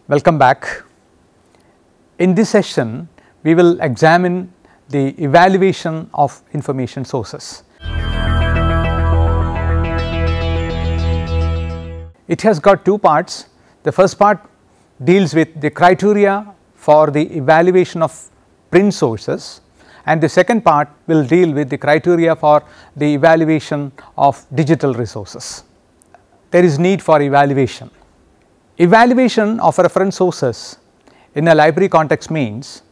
Welcome back. In this session, we will examine the evaluation of information sources. It has got two parts. The first part deals with the criteria for the evaluation of print sources, and the second part will deal with the criteria for the evaluation of digital resources. There is need for evaluation. Evaluation of reference sources in a library context means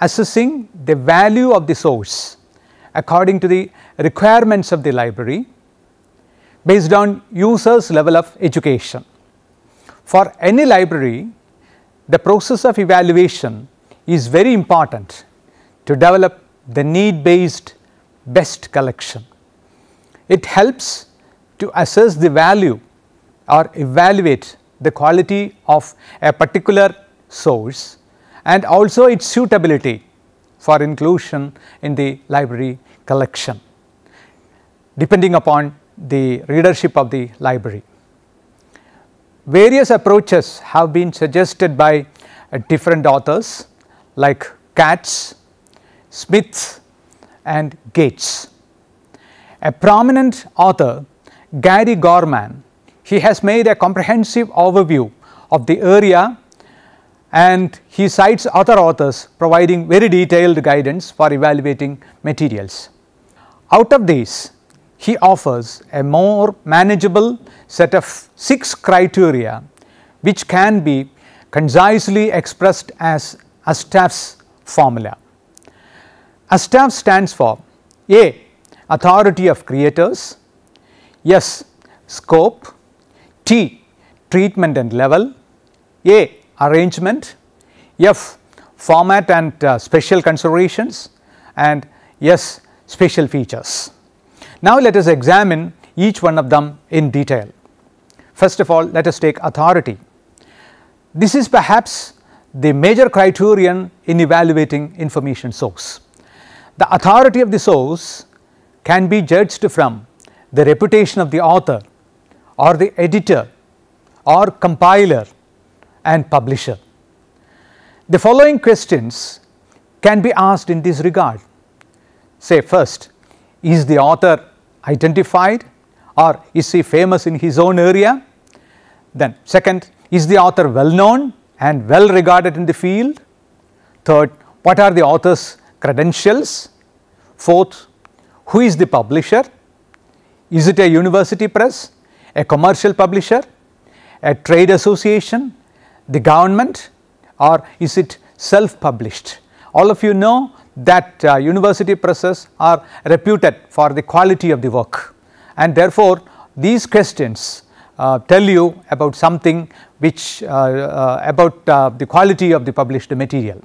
assessing the value of the source according to the requirements of the library based on users' level of education. For any library, the process of evaluation is very important to develop the need-based best collection. It helps to assess the value or evaluate the quality of a particular source and also its suitability for inclusion in the library collection, depending upon the readership of the library. Various approaches have been suggested by different authors like Katz, Smith and Gates. A prominent author, Gary Gorman, he has made a comprehensive overview of the area, and he cites other authors providing very detailed guidance for evaluating materials. Out of these, he offers a more manageable set of 6 criteria which can be concisely expressed as Astaff's formula. Astaff stands for A. Authority of creators, S. Scope, T. Treatment and level, A. Arrangement, F. Format and special considerations, and S. Special features. Now, let us examine each one of them in detail. First of all, let us take authority. This is perhaps the major criterion in evaluating information source. The authority of the source can be judged from the reputation of the author or the editor or compiler and publisher. The following questions can be asked in this regard. Say first, is the author identified or is he famous in his own area? Then second, is the author well known and well regarded in the field? Third, what are the author's credentials? Fourth, who is the publisher? Is it a university press, a commercial publisher, a trade association, the government, or is it self-published? All of you know that university presses are reputed for the quality of the work, and therefore these questions tell you about something which about the quality of the published material.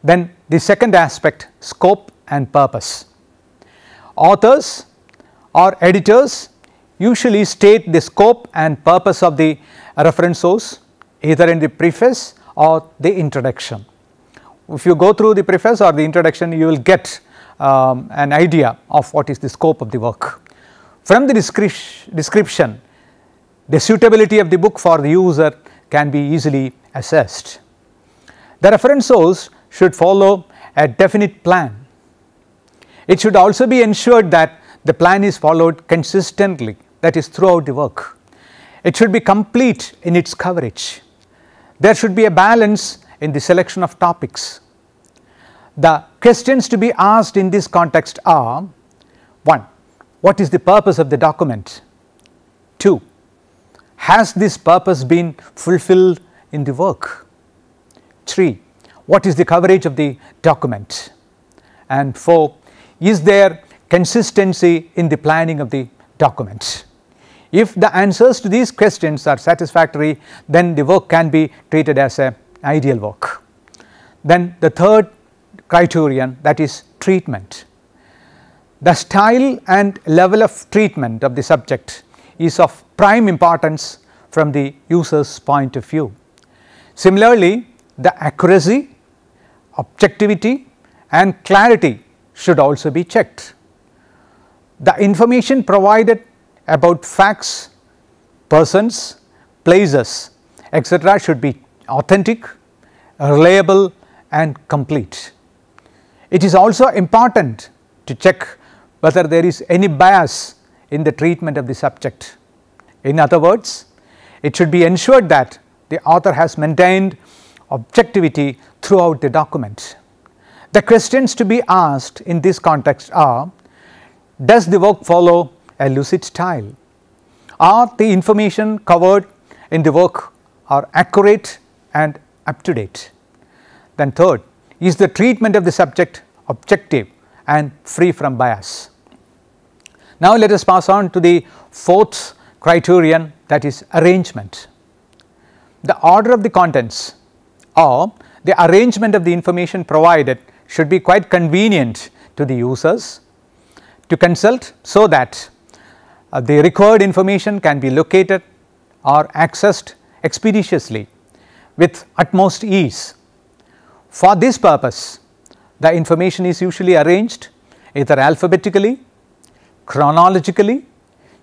Then the second aspect, scope and purpose. Authors or editors usually state the scope and purpose of the reference source either in the preface or the introduction. If you go through the preface or the introduction, you will get an idea of what is the scope of the work. From the description, the suitability of the book for the user can be easily assessed. The reference source should follow a definite plan. It should also be ensured that the plan is followed consistently, that is throughout the work. It should be complete in its coverage. There should be a balance in the selection of topics. The questions to be asked in this context are: 1. What is the purpose of the document? 2. Has this purpose been fulfilled in the work? 3. What is the coverage of the document? And 4. Is there consistency in the planning of the document? If the answers to these questions are satisfactory, then the work can be treated as an ideal work. Then the third criterion, that is treatment. The style and level of treatment of the subject is of prime importance from the user's point of view. Similarly, the accuracy, objectivity and clarity should also be checked. The information provided about facts, persons, places, etc. should be authentic, reliable and complete. It is also important to check whether there is any bias in the treatment of the subject. In other words, it should be ensured that the author has maintained objectivity throughout the document. The questions to be asked in this context are: does the work follow a lucid style? Are the information covered in the work are accurate and up to date? Then third, is the treatment of the subject objective and free from bias? Now let us pass on to the fourth criterion, that is arrangement. The order of the contents or the arrangement of the information provided should be quite convenient to the users to consult, so that the required information can be located or accessed expeditiously with utmost ease. For this purpose, the information is usually arranged either alphabetically, chronologically,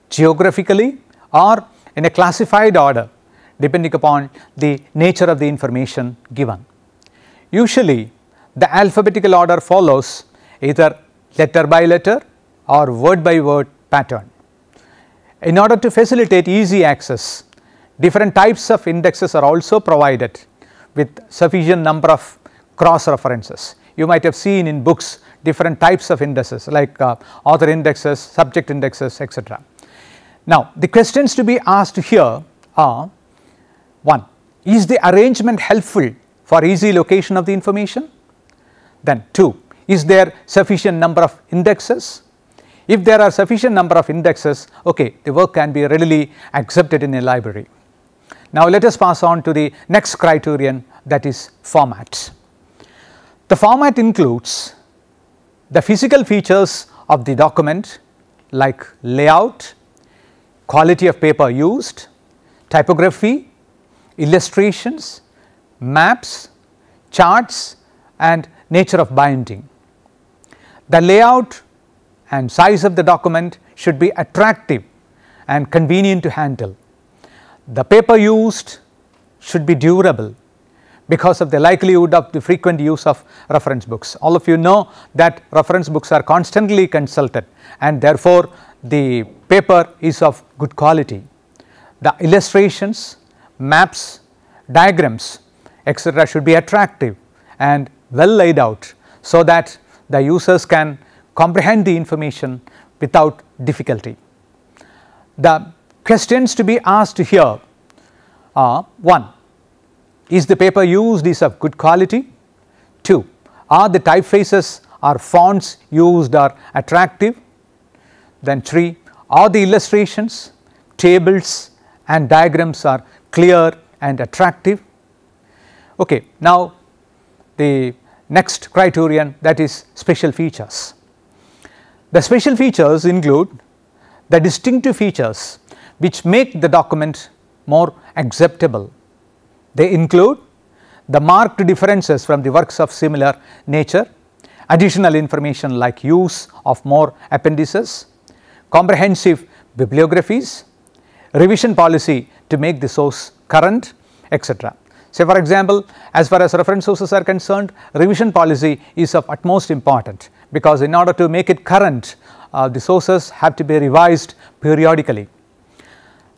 geographically or in a classified order depending upon the nature of the information given. Usually the alphabetical order follows either letter by letter or word by word pattern. In order to facilitate easy access, different types of indexes are also provided with sufficient number of cross references. You might have seen in books different types of indexes like author indexes, subject indexes, etc. Now the questions to be asked here are: 1. Is the arrangement helpful for easy location of the information? Then 2. Is there sufficient number of indexes? If there are sufficient number of indexes, okay, the work can be readily accepted in a library. Now let us pass on to the next criterion, that is format. The format includes the physical features of the document like layout, quality of paper used, typography, illustrations, maps, charts and nature of binding. The layout and size of the document should be attractive and convenient to handle. The paper used should be durable because of the likelihood of the frequent use of reference books. All of you know that reference books are constantly consulted and therefore the paper is of good quality. The illustrations, maps, diagrams, etc. should be attractive and well laid out so that the users can comprehend the information without difficulty. The questions to be asked here are: 1. Is the paper used is of good quality? 2. Are the typefaces or fonts used are attractive? Then 3. Are the illustrations, tables and diagrams are clear and attractive? Okay, now the next criterion, that is special features. The special features include the distinctive features which make the document more acceptable. They include the marked differences from the works of similar nature, additional information like use of more appendices, comprehensive bibliographies, revision policy to make the source current, etc. Say for example, as far as reference sources are concerned, revision policy is of utmost importance, because in order to make it current, the sources have to be revised periodically.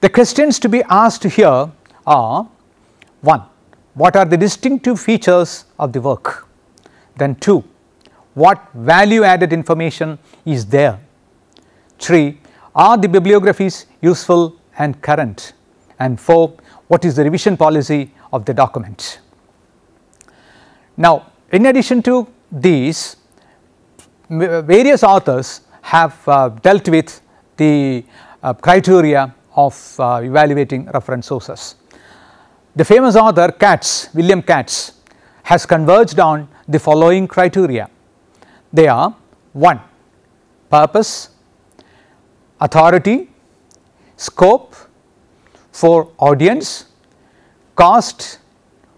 The questions to be asked here are: 1. What are the distinctive features of the work? Then 2. What value added information is there? 3. Are the bibliographies useful and current? And 4. What is the revision policy of the document? Now, in addition to these, various authors have dealt with the criteria of evaluating reference sources. The famous author William Katz has converged on the following criteria. They are: 1. Purpose, authority, scope, for audience, cost,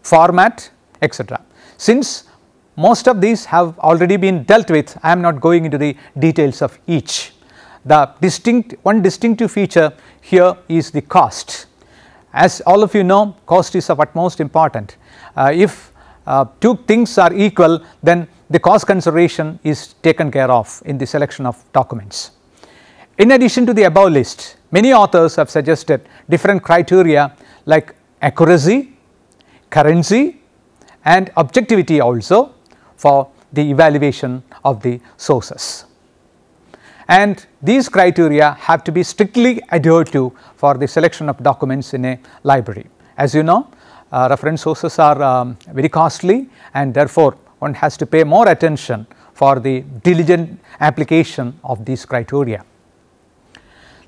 format, etc. Since most of these have already been dealt with, I am not going into the details of each. The one distinctive feature here is the cost. As all of you know, cost is of utmost importance. If two things are equal, then the cost consideration is taken care of in the selection of documents. In addition to the above list, many authors have suggested different criteria like accuracy, currency and objectivity also for the evaluation of the sources. And these criteria have to be strictly adhered to for the selection of documents in a library. As you know, reference sources are very costly, and therefore one has to pay more attention for the diligent application of these criteria.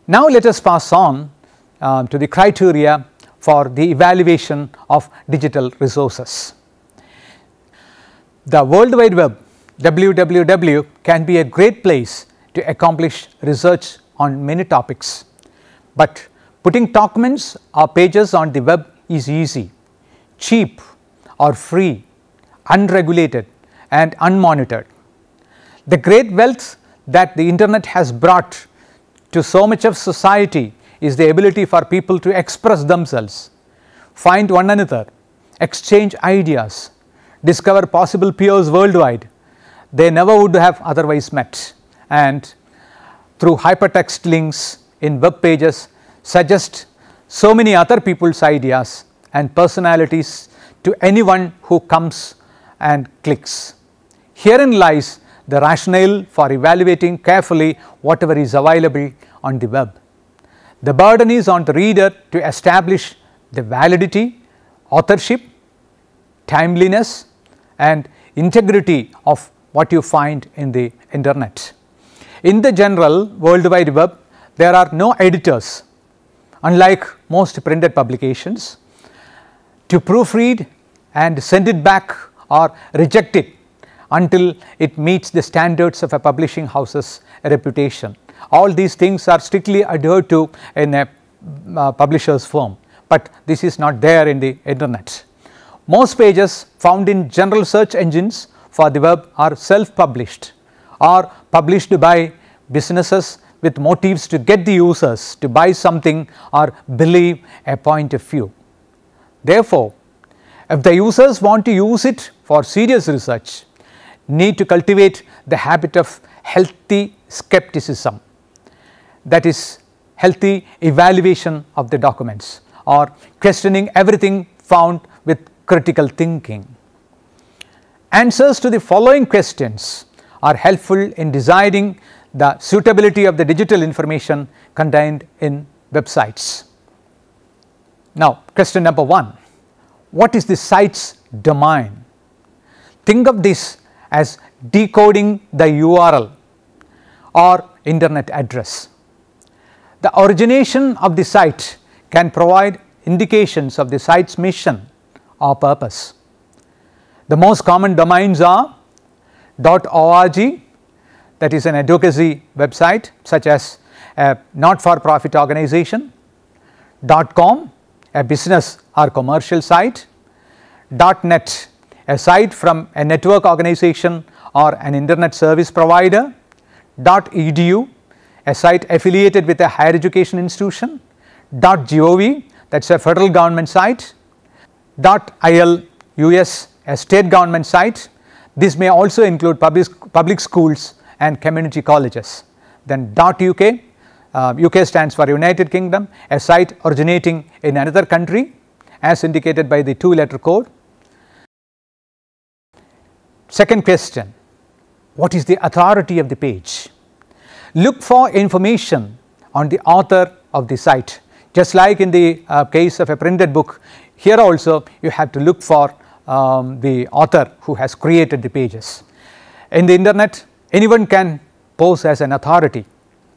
Now let us pass on to the criteria for the evaluation of digital resources. The World Wide Web, WWW, can be a great place to accomplish research on many topics, but putting documents or pages on the web is easy, cheap or free, unregulated and unmonitored. The great wealth that the internet has brought to so much of society is the ability for people to express themselves, find one another, exchange ideas, discover possible peers worldwide they never would have otherwise met, and through hypertext links in web pages suggest so many other people's ideas and personalities to anyone who comes and clicks. Herein lies the rationale for evaluating carefully whatever is available on the web. The burden is on the reader to establish the validity, authorship, timeliness and integrity of what you find in the internet. In the general World Wide Web, there are no editors, unlike most printed publications, to proofread and send it back or reject it until it meets the standards of a publishing house's reputation. All these things are strictly adhered to in a publisher's firm, but this is not there in the internet. Most pages found in general search engines for the web are self-published or published by businesses with motives to get the users to buy something or believe a point of view. Therefore, if the users want to use it for serious research, need to cultivate the habit of healthy skepticism, that is healthy evaluation of the documents, or questioning everything found with critical thinking. Answers to the following questions are helpful in deciding the suitability of the digital information contained in websites. Now, question number 1, what is the site's domain? Think of this as decoding the URL or internet address. The origination of the site can provide indications of the site's mission or purpose. The most common domains are .org, that is an advocacy website such as a not-for-profit organization, .com, a business or commercial site, .net, a site from a network organization or an internet service provider, .edu, a site affiliated with a higher education institution, .gov, that is a federal government site, .il US, a state government site. This may also include public schools and community colleges. Then .uk, UK stands for United Kingdom, a site originating in another country as indicated by the 2-letter code. Second question, what is the authority of the page? Look for information on the author of the site. Just like in the case of a printed book, here also you have to look for the author who has created the pages. In the internet, anyone can pose as an authority.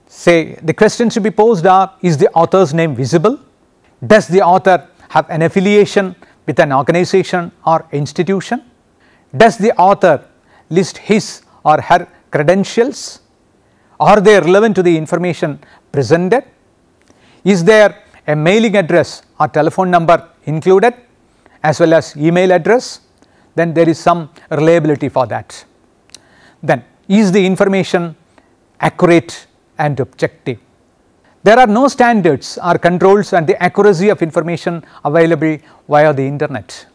Say the questions to be posed are, is the author's name visible? Does the author have an affiliation with an organization or institution? Does the author list his or her credentials? Are they relevant to the information presented? Is there a mailing address or telephone number included as well as email address? Then there is some reliability for that. Then, is the information accurate and objective? There are no standards or controls on the accuracy of information available via the internet.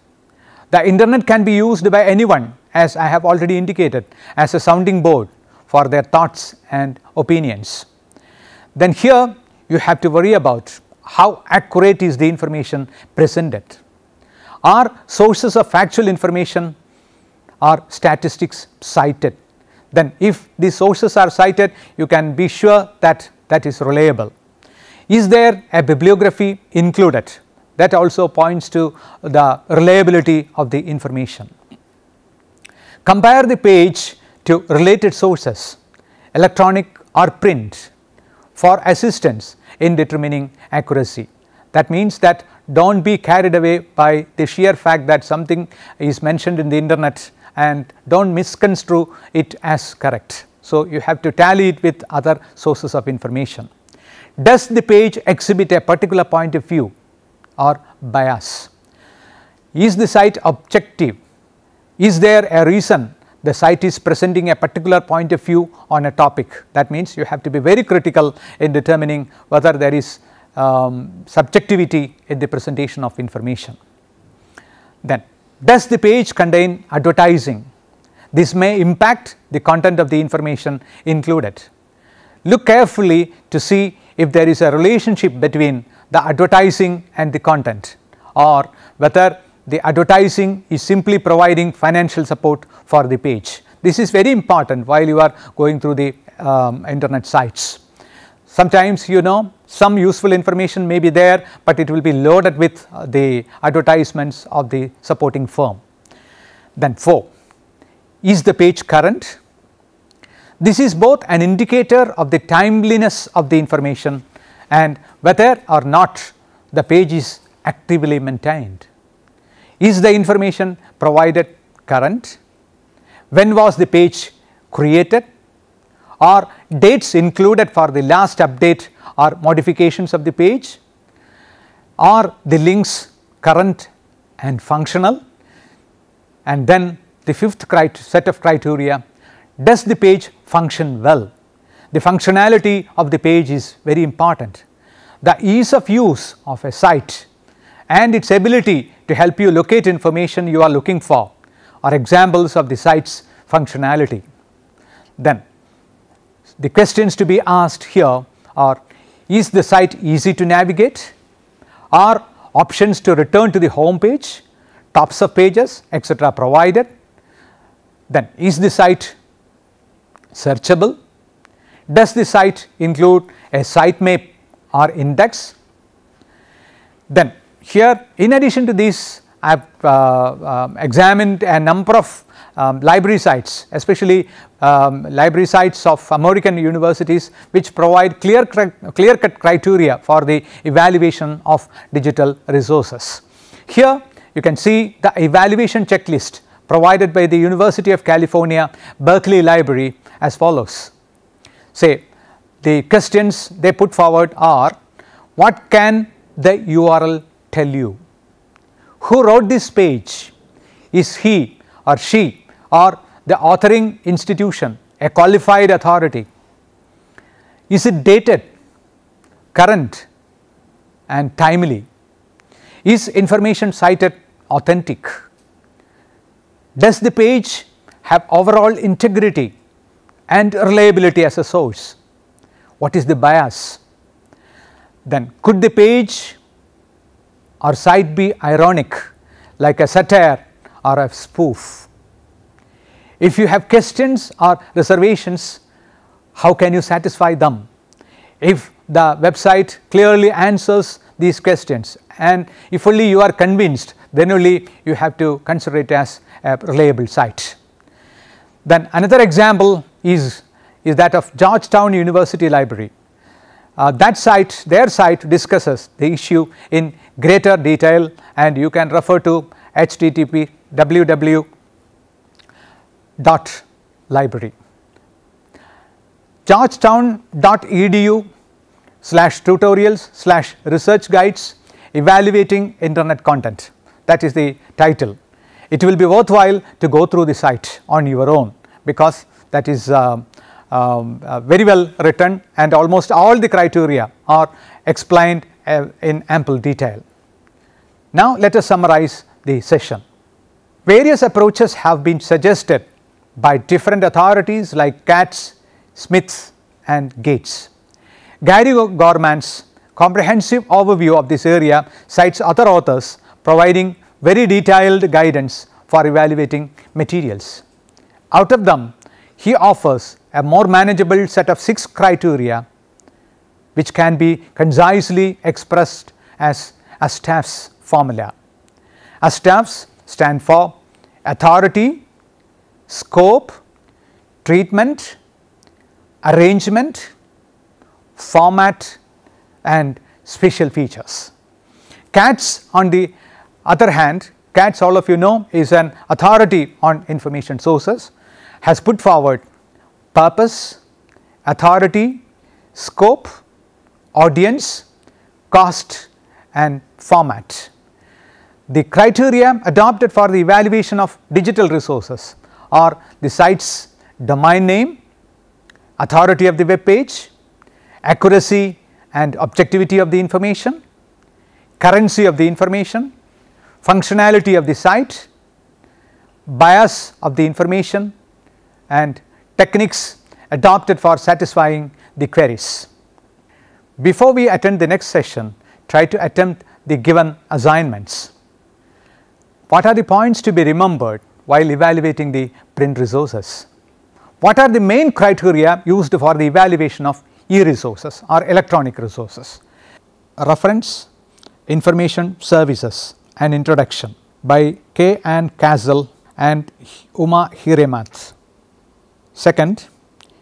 The internet can be used by anyone, as I have already indicated, as a sounding board for their thoughts and opinions. Then here you have to worry about how accurate is the information presented. Are sources of factual information or statistics cited? Then if the sources are cited, you can be sure that that is reliable. Is there a bibliography included? That also points to the reliability of the information. Compare the page to related sources, electronic or print, for assistance in determining accuracy. That means that do not be carried away by the sheer fact that something is mentioned in the internet and do not misconstrue it as correct. So, you have to tally it with other sources of information. Does the page exhibit a particular point of view or bias? Is the site objective? Is there a reason the site is presenting a particular point of view on a topic? That means you have to be very critical in determining whether there is subjectivity in the presentation of information. Then, does the page contain advertising? This may impact the content of the information included. Look carefully to see if there is a relationship between the advertising and the content, or whether the advertising is simply providing financial support for the page. This is very important while you are going through the internet sites. Sometimes some useful information may be there, but it will be loaded with the advertisements of the supporting firm. Then 4, is the page current? This is both an indicator of the timeliness of the information and whether or not the page is actively maintained. Is the information provided current? When was the page created? Are dates included for the last update or modifications of the page? Are the links current and functional? And then the 5th set of criteria, does the page function well? The functionality of the page is very important. The ease of use of a site and its ability to help you locate information you are looking for are examples of the site's functionality. Then the questions to be asked here are, is the site easy to navigate? Are options to return to the home page, tops of pages, etc. provided? Then is the site searchable? Does the site include a sitemap or index? Then here, in addition to this, I have examined a number of library sites, especially library sites of American universities, which provide clear-cut criteria for the evaluation of digital resources. Here you can see the evaluation checklist provided by the University of California Berkeley Library as follows. Say the questions they put forward are, what can the URL tell you? Who wrote this page? Is he or she or the authoring institution a qualified authority? Is it dated, current and timely? Is information cited authentic? Does the page have overall integrity and reliability as a source? What is the bias? Then could the page or site be ironic, like a satire or a spoof? If you have questions or reservations, how can you satisfy them? If the website clearly answers these questions, and if only you are convinced, then only you have to consider it as a reliable site. Then another example is that of Georgetown University Library. Their site discusses the issue in greater detail, and you can refer to http://www.library. Georgetown.edu/tutorials/research guides evaluating internet content. That is the title. It will be worthwhile to go through the site on your own, because that is very well written, and almost all the criteria are explained in ample detail. Now let us summarize the session. Various approaches have been suggested by different authorities like Katz, Smith and Gates. Gary Gorman's comprehensive overview of this area cites other authors providing very detailed guidance for evaluating materials. Out of them, he offers a more manageable set of 6 criteria which can be concisely expressed as Astaff's formula. Astaff's stand for authority, scope, treatment, arrangement, format and special features. Katz, on the other hand, Katz, all of you know, is an authority on information sources, has put forward purpose, authority, scope, audience, cost and format. The criteria adopted for the evaluation of digital resources are the site's domain name, authority of the web page, accuracy and objectivity of the information, currency of the information, functionality of the site, bias of the information and techniques adopted for satisfying the queries. Before we attend the next session, try to attempt the given assignments. What are the points to be remembered while evaluating the print resources? What are the main criteria used for the evaluation of e-resources or electronic resources? Reference, Information Services, an Introduction by K. Ann Castle and Uma Hiremath. Second,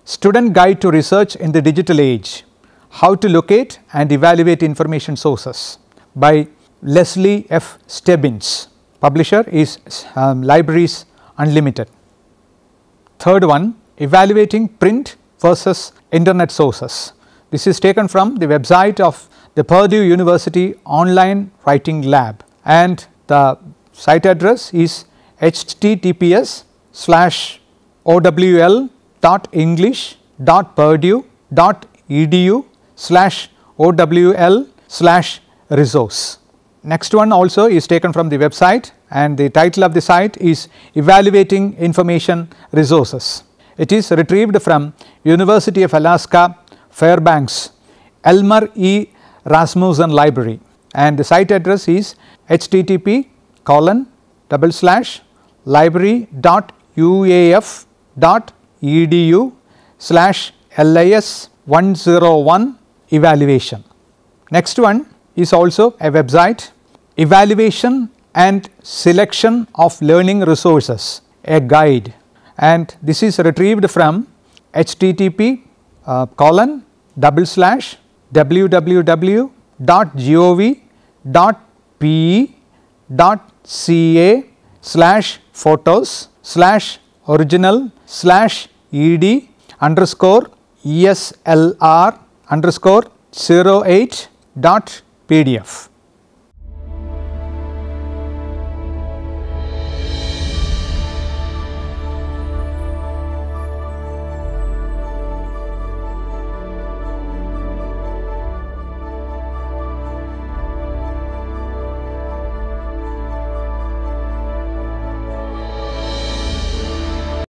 Student Guide to Research in the Digital Age, How to Locate and Evaluate Information Sources by Leslie F. Stebbins. Publisher is Libraries Unlimited. Third one, Evaluating Print versus Internet Sources. This is taken from the website of the Purdue University Online Writing Lab, and the site address is https://owl.english.purdue.edu/owl/resource. Next one also is taken from the website, and the title of the site is Evaluating Information Resources. It is retrieved from University of Alaska Fairbanks Elmer E. Rasmussen Library, and the site address is http://library.uaf.edu/lis101 evaluation. Next one is also a website, Evaluation and Selection of Learning Resources, a guide, and this is retrieved from http://www.gov.pe.ca/photos/original/ed_ESLR_08.pdf.